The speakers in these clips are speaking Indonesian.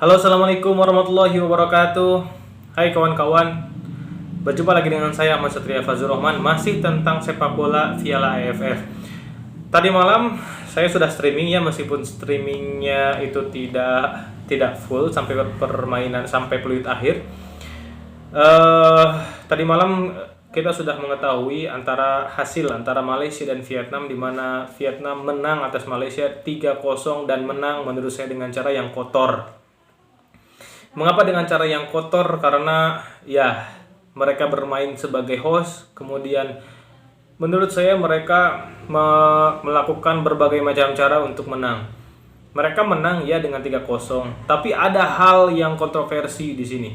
Halo, assalamualaikum warahmatullahi wabarakatuh. Hai kawan-kawan, berjumpa lagi dengan saya Ahmad Satria Fazlur Rahman, masih tentang sepak bola Piala AFF. Tadi malam saya sudah streaming ya, meskipun streamingnya itu tidak full sampai permainan sampai peluit akhir. Tadi malam kita sudah mengetahui hasil antara Malaysia dan Vietnam, di mana Vietnam menang atas Malaysia 3-0 dan menang menurut saya dengan cara yang kotor. Mengapa dengan cara yang kotor? Karena ya mereka bermain sebagai host, kemudian menurut saya mereka melakukan berbagai macam cara untuk menang. Mereka menang ya dengan 3-0, tapi ada hal yang kontroversi di sini.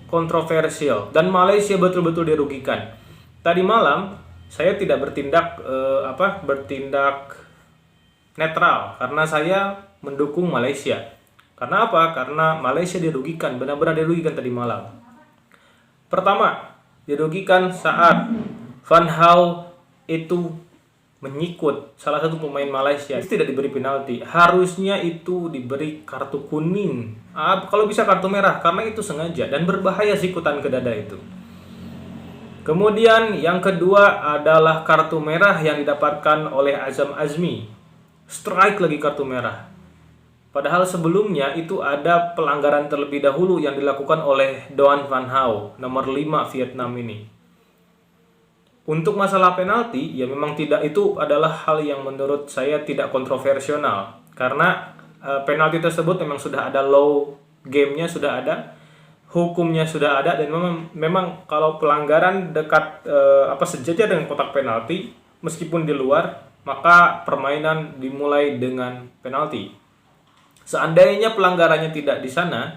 Kontroversial, dan Malaysia betul-betul dirugikan. Tadi malam saya tidak bertindak netral karena saya mendukung Malaysia. Karena apa? Karena Malaysia dirugikan, benar-benar dirugikan tadi malam. Pertama, dirugikan saat Van Gaal itu menyikut salah satu pemain Malaysia. Itu tidak diberi penalti, harusnya itu diberi kartu kuning. Kalau bisa kartu merah, karena itu sengaja dan berbahaya sikutan ke dada itu. Kemudian yang kedua adalah kartu merah yang didapatkan oleh Azam Azmi. Strike lagi kartu merah. Padahal sebelumnya itu ada pelanggaran terlebih dahulu yang dilakukan oleh Doan Van Gaal, nomor 5 Vietnam ini. Untuk masalah penalti, ya memang tidak, itu adalah hal yang menurut saya tidak kontroversial. Karena penalti tersebut memang sudah ada law game-nya, sudah ada, hukumnya sudah ada, dan memang kalau pelanggaran dekat sejajar dengan kotak penalti, meskipun di luar, maka permainan dimulai dengan penalti. Seandainya pelanggarannya tidak di sana,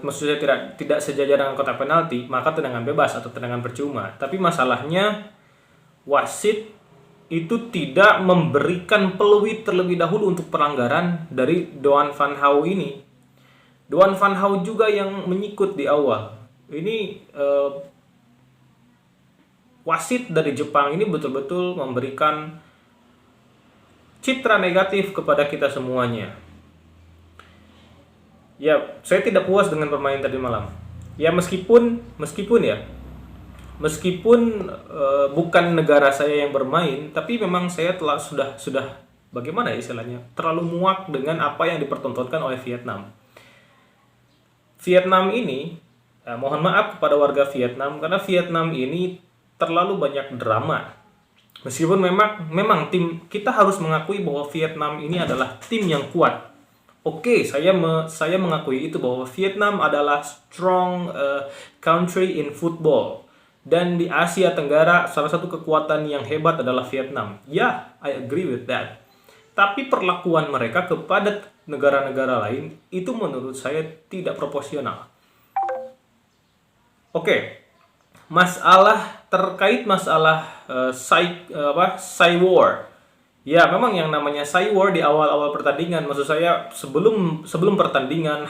maksudnya tidak sejajar dengan kotak penalti, maka tendangan bebas atau tendangan percuma. Tapi masalahnya wasit itu tidak memberikan peluit terlebih dahulu untuk pelanggaran dari Doan Van Gaal ini. Doan Van Gaal juga yang menyikut di awal. Ini wasit dari Jepang ini betul-betul memberikan citra negatif kepada kita semuanya. Ya, saya tidak puas dengan permainan tadi malam. Ya meskipun bukan negara saya yang bermain, tapi memang saya sudah bagaimana ya istilahnya, terlalu muak dengan apa yang dipertontonkan oleh Vietnam. Vietnam ini, mohon maaf kepada warga Vietnam, karena Vietnam ini terlalu banyak drama. Meskipun memang tim kita harus mengakui bahwa Vietnam ini adalah tim yang kuat. Oke, saya mengakui itu, bahwa Vietnam adalah strong country in football. Dan di Asia Tenggara salah satu kekuatan yang hebat adalah Vietnam. Ya, I agree with that. Tapi perlakuan mereka kepada negara-negara lain itu menurut saya tidak proporsional. Oke. Terkait masalah Psy War. Ya, memang yang namanya Psy War di awal-awal pertandingan, maksud saya sebelum pertandingan,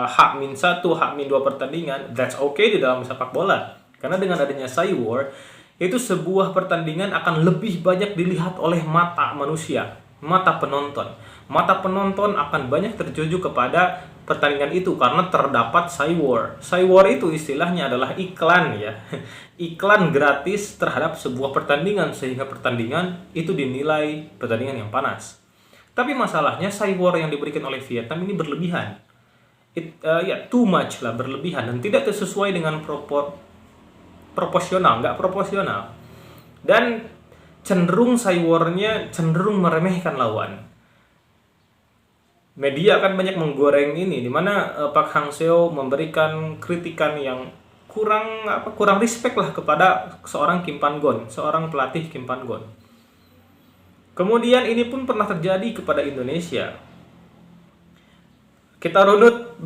H-1, H-2 pertandingan, that's okay di dalam sepak bola. Karena dengan adanya Psy War, itu sebuah pertandingan akan lebih banyak dilihat oleh mata manusia, mata penonton. Mata penonton akan banyak tertuju kepada pertandingan itu karena terdapat Psy War. Psy War itu istilahnya adalah iklan ya. Iklan gratis terhadap sebuah pertandingan, sehingga pertandingan itu dinilai pertandingan yang panas. Tapi masalahnya Psy War yang diberikan oleh Vietnam ini berlebihan. Too much lah, berlebihan, dan tidak sesuai dengan proporsional, nggak proporsional. Dan Psy War-nya cenderung meremehkan lawan. Media akan banyak menggoreng ini, di mana Pak Hang Seo memberikan kritikan yang kurang respect lah kepada seorang Kim Pan-gon, seorang pelatih Kim Pan-gon. Kemudian ini pun pernah terjadi kepada Indonesia. Kita runut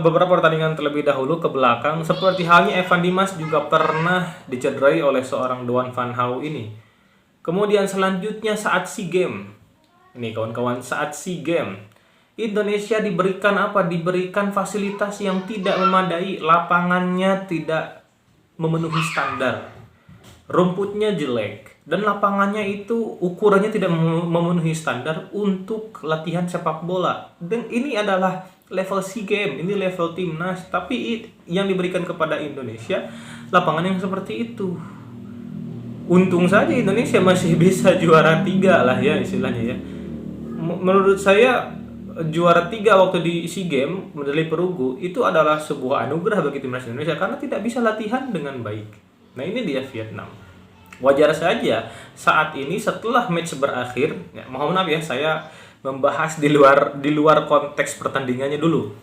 beberapa pertandingan terlebih dahulu ke belakang, seperti halnya Evan Dimas juga pernah dicederai oleh seorang Doan Van Gaal ini. Kemudian selanjutnya saat SEA Games. Ini kawan-kawan, saat SEA Games Indonesia diberikan fasilitas yang tidak memadai, lapangannya tidak memenuhi standar, rumputnya jelek, dan lapangannya itu ukurannya tidak memenuhi standar untuk latihan sepak bola. Dan ini adalah level SEA Games, ini level timnas, tapi yang diberikan kepada Indonesia lapangan yang seperti itu. Untung saja Indonesia masih bisa juara 3 lah ya istilahnya ya. Menurut saya juara 3 waktu di SEA Games, medali perunggu, itu adalah sebuah anugerah bagi timnas Indonesia karena tidak bisa latihan dengan baik. Nah ini dia Vietnam. Wajar saja saat ini setelah match berakhir, ya, mohon maaf ya saya membahas di luar konteks pertandingannya dulu.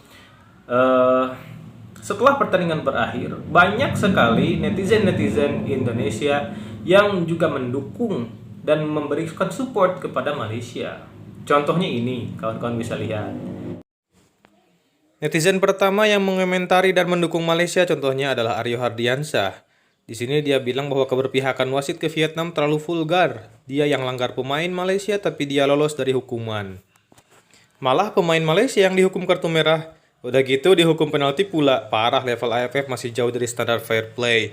Setelah pertandingan berakhir, banyak sekali netizen Indonesia yang juga mendukung dan memberikan support kepada Malaysia. Contohnya ini, kawan-kawan bisa lihat. Netizen pertama yang mengomentari dan mendukung Malaysia contohnya adalah Aryo Hardiansyah. Di sini dia bilang bahwa keberpihakan wasit ke Vietnam terlalu vulgar. Dia yang langgar pemain Malaysia tapi dia lolos dari hukuman. Malah pemain Malaysia yang dihukum kartu merah. Udah gitu dihukum penalti pula. Parah, level AFF masih jauh dari standar fair play.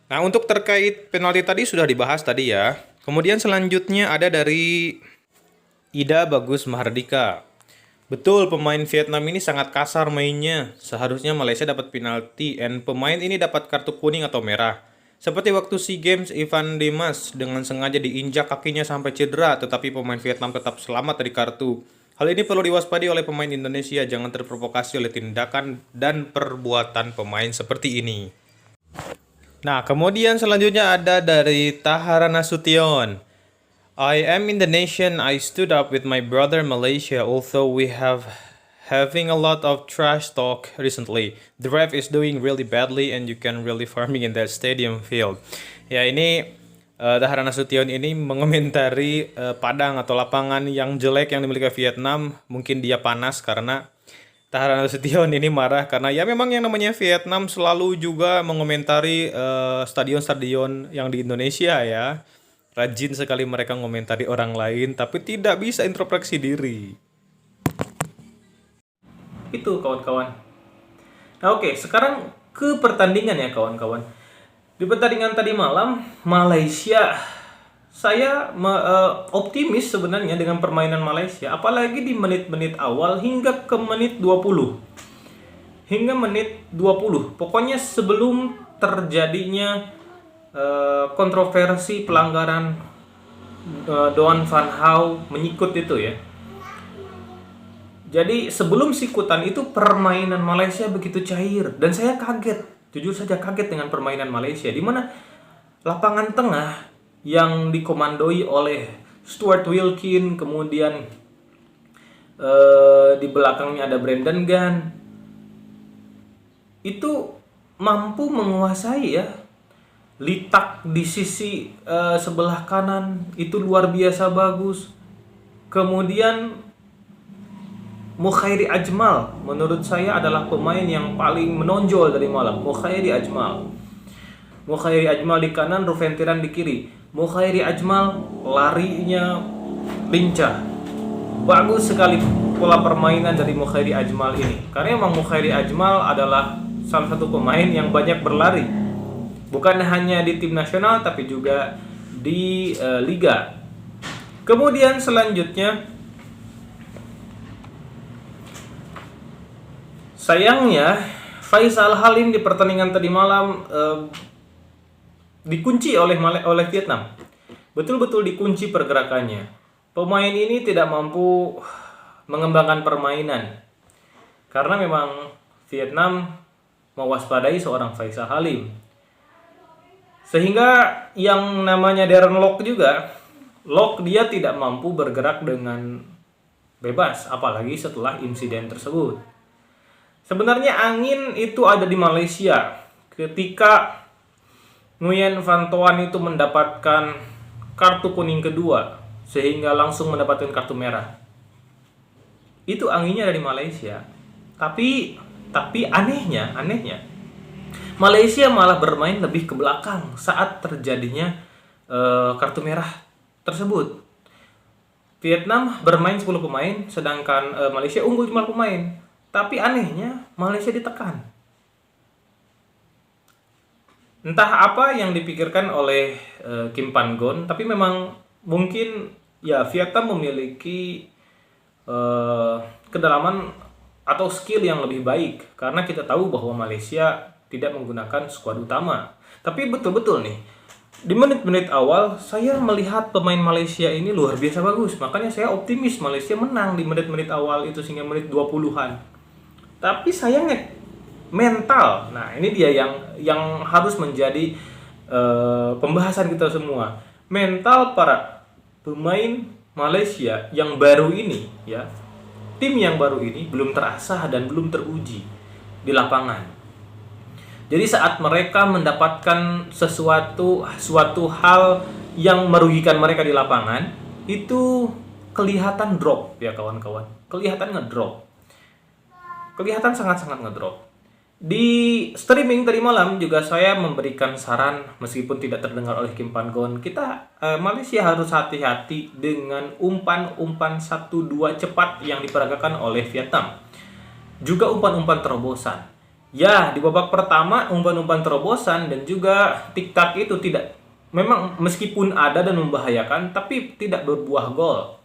Nah untuk terkait penalti tadi sudah dibahas tadi ya. Kemudian selanjutnya ada dari Ida Bagus Mahardika. Betul, pemain Vietnam ini sangat kasar mainnya. Seharusnya Malaysia dapat penalti dan pemain ini dapat kartu kuning atau merah. Seperti waktu SEA Games, Ivan Dimas dengan sengaja diinjak kakinya sampai cedera, tetapi pemain Vietnam tetap selamat dari kartu. Hal ini perlu diwaspadai oleh pemain Indonesia, jangan terprovokasi oleh tindakan dan perbuatan pemain seperti ini. Nah, kemudian selanjutnya ada dari Tahara Nasution. I am Indonesian. I stood up with my brother Malaysia, although we have having a lot of trash talk recently. The ref is doing really badly and you can really farming in that stadium field. Ya ini Tahara Nasution ini mengomentari padang atau lapangan yang jelek yang dimiliki Vietnam. Mungkin dia panas karena Tahara Nasution ini marah karena ya memang yang namanya Vietnam selalu juga mengomentari stadion-stadion yang di Indonesia ya. Rajin sekali mereka mengomentari orang lain, tapi tidak bisa introspeksi diri. Itu kawan-kawan. Nah oke, sekarang ke pertandingan ya kawan-kawan. Di pertandingan tadi malam, Malaysia, saya optimis sebenarnya dengan permainan Malaysia. Apalagi di menit-menit awal hingga ke menit 20. Hingga menit 20. Pokoknya sebelum terjadinya kontroversi pelanggaran Doan Van Hau menyikut itu ya. Jadi sebelum sikutan itu permainan Malaysia begitu cair dan saya kaget, jujur saja kaget dengan permainan Malaysia di mana lapangan tengah yang dikomandoi oleh Stuart Wilkin, kemudian di belakangnya ada Brendan Gunn, itu mampu menguasai ya. Litak di sisi sebelah kanan itu luar biasa bagus. Kemudian Mukhairi Ajmal menurut saya adalah pemain yang paling menonjol dari malam. Mukhairi Ajmal di kanan, Ruven Tiran di kiri. Mukhairi Ajmal larinya lincah. Bagus sekali pola permainan dari Mukhairi Ajmal ini. Karena memang Mukhairi Ajmal adalah salah satu pemain yang banyak berlari. Bukan hanya di tim nasional tapi juga di liga. Kemudian selanjutnya sayangnya Faisal Halim di pertandingan tadi malam dikunci oleh Vietnam. Betul-betul dikunci pergerakannya. Pemain ini tidak mampu mengembangkan permainan. Karena memang Vietnam mewaspadai seorang Faisal Halim. Sehingga yang namanya Darren Lock juga, dia tidak mampu bergerak dengan bebas, apalagi setelah insiden tersebut. Sebenarnya angin itu ada di Malaysia ketika Nguyen Van Toan itu mendapatkan kartu kuning kedua, sehingga langsung mendapatkan kartu merah. Itu anginnya dari Malaysia. Tapi anehnya Malaysia malah bermain lebih ke belakang saat terjadinya kartu merah tersebut. Vietnam bermain 10 pemain, sedangkan Malaysia unggul 5 pemain. Tapi anehnya Malaysia ditekan. Entah apa yang dipikirkan oleh Kim Pan Gon, tapi memang mungkin ya Vietnam memiliki kedalaman atau skill yang lebih baik, karena kita tahu bahwa Malaysia tidak menggunakan skuad utama. Tapi betul-betul nih, di menit-menit awal saya melihat pemain Malaysia ini luar biasa bagus. Makanya saya optimis Malaysia menang di menit-menit awal itu hingga menit 20-an. Tapi sayangnya mental. Nah, ini dia yang harus menjadi pembahasan kita semua. Mental para pemain Malaysia yang baru ini ya. Tim yang baru ini belum terasah dan belum teruji di lapangan. Jadi saat mereka mendapatkan suatu hal yang merugikan mereka di lapangan, itu kelihatan drop ya kawan-kawan. Kelihatan ngedrop. Kelihatan sangat-sangat ngedrop. Di streaming tadi malam juga saya memberikan saran, meskipun tidak terdengar oleh Kim Pan Gon, Malaysia harus hati-hati dengan umpan-umpan 1-2 cepat yang diperagakan oleh Vietnam. Juga umpan-umpan terobosan. Ya, di babak pertama umpan-umpan terobosan dan juga tik-tak itu tidak, memang meskipun ada dan membahayakan, tapi tidak berbuah gol.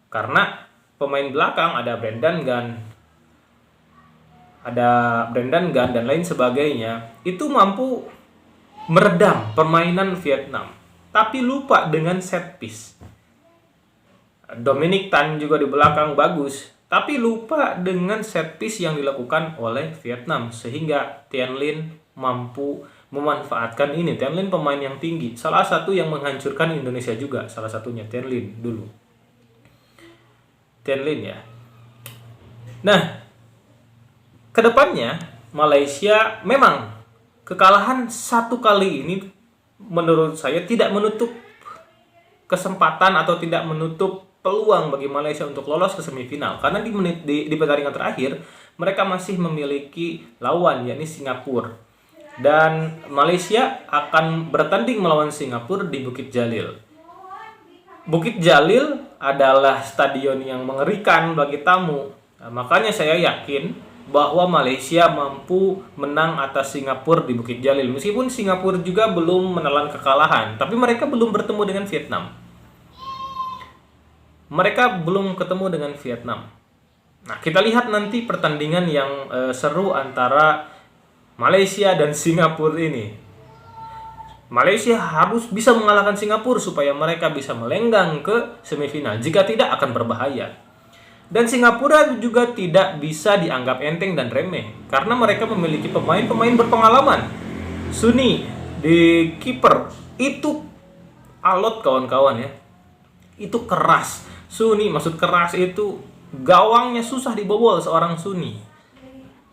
Karena pemain belakang ada Brandon Gan dan lain sebagainya, itu mampu meredam permainan Vietnam, tapi lupa dengan set piece. Dominic Tan juga di belakang bagus, tapi lupa dengan set piece yang dilakukan oleh Vietnam, sehingga Tien Lin mampu memanfaatkan ini. Tien Lin pemain yang tinggi, salah satu yang menghancurkan Indonesia juga, salah satunya Tien Lin dulu. Tien Lin ya. Nah, kedepannya Malaysia memang kekalahan satu kali ini menurut saya tidak menutup kesempatan atau tidak menutup peluang bagi Malaysia untuk lolos ke semifinal, karena di pertandingan terakhir mereka masih memiliki lawan, yakni Singapura, dan Malaysia akan bertanding melawan Singapura di Bukit Jalil. Bukit Jalil adalah stadion yang mengerikan bagi tamu. Nah, makanya saya yakin bahwa Malaysia mampu menang atas Singapura di Bukit Jalil. Meskipun Singapura juga belum menelan kekalahan, tapi mereka belum bertemu dengan Vietnam. Nah, kita lihat nanti pertandingan yang seru antara Malaysia dan Singapura ini. Malaysia harus bisa mengalahkan Singapura supaya mereka bisa melenggang ke semifinal. Jika tidak, akan berbahaya. Dan Singapura juga tidak bisa dianggap enteng dan remeh, karena mereka memiliki pemain-pemain berpengalaman. Sunni di kiper itu alot kawan-kawan ya. Itu keras. Sunni maksud keras itu gawangnya susah dibobol seorang Sunni.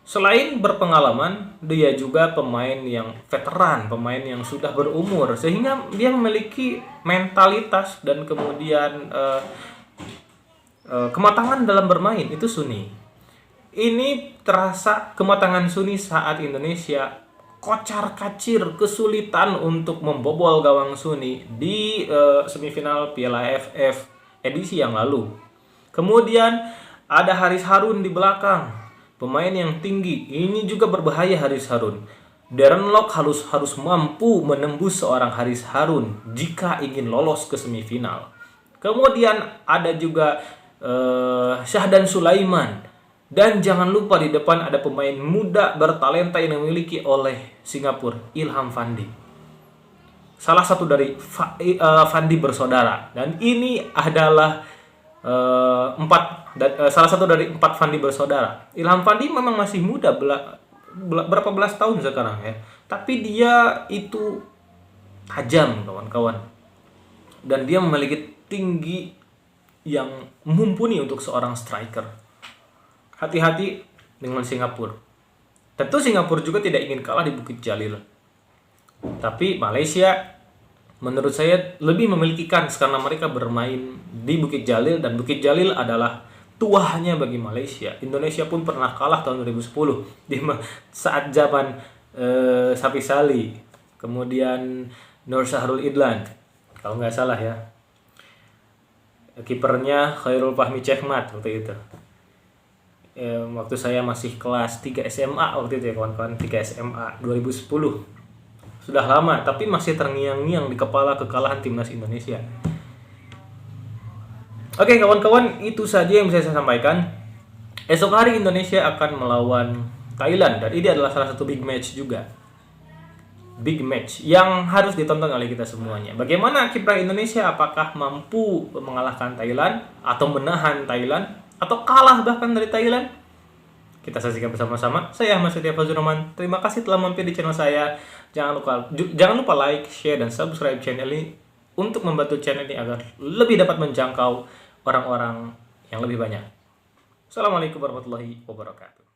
Selain berpengalaman, dia juga pemain yang veteran, pemain yang sudah berumur, sehingga dia memiliki mentalitas dan kemudian kematangan dalam bermain. Itu Sunni. Ini terasa kematangan Sunni saat Indonesia kocar-kacir, kesulitan untuk membobol gawang Sunni di semifinal Piala AFF edisi yang lalu. Kemudian ada Haris Harun di belakang, pemain yang tinggi. Ini juga berbahaya Haris Harun. Darren Lock harus mampu menembus seorang Haris Harun jika ingin lolos ke semifinal. Kemudian ada juga Syahdan Sulaiman, dan jangan lupa di depan ada pemain muda bertalenta yang dimiliki oleh Singapura, Ilham Fandi, salah satu dari Fandi bersaudara, dan ini adalah salah satu dari 4 Fandi bersaudara. Ilham Fandi memang masih muda, berapa belas tahun sekarang ya, tapi dia itu tajam kawan-kawan, dan dia memiliki tinggi yang mumpuni untuk seorang striker. Hati-hati dengan Singapura. Tentu Singapura juga tidak ingin kalah di Bukit Jalil. Tapi Malaysia menurut saya lebih memiliki kans karena mereka bermain di Bukit Jalil, dan Bukit Jalil adalah tuahnya bagi Malaysia. Indonesia pun pernah kalah tahun 2010 saat zaman Sapi Sali, kemudian Nur Syahrul Idlan kalau nggak salah ya. Kipernya Khairul Fahmi Chehmat waktu itu. Waktu saya masih kelas 3 SMA waktu itu ya kawan-kawan, 3 SMA 2010. Sudah lama, tapi masih terngiang-ngiang di kepala kekalahan timnas Indonesia. Oke kawan-kawan, itu saja yang bisa saya sampaikan. Esok hari Indonesia akan melawan Thailand dan ini adalah salah satu big match juga. Big match yang harus ditonton oleh kita semuanya. Bagaimana kiprah Indonesia? Apakah mampu mengalahkan Thailand atau menahan Thailand atau kalah bahkan dari Thailand? Kita saksikan bersama-sama. Saya Ahmad Setia Fazlur Rahman. Terima kasih telah mampir di channel saya. Jangan lupa like, share, dan subscribe channel ini untuk membantu channel ini agar lebih dapat menjangkau orang-orang yang lebih banyak. Assalamualaikum warahmatullahi wabarakatuh.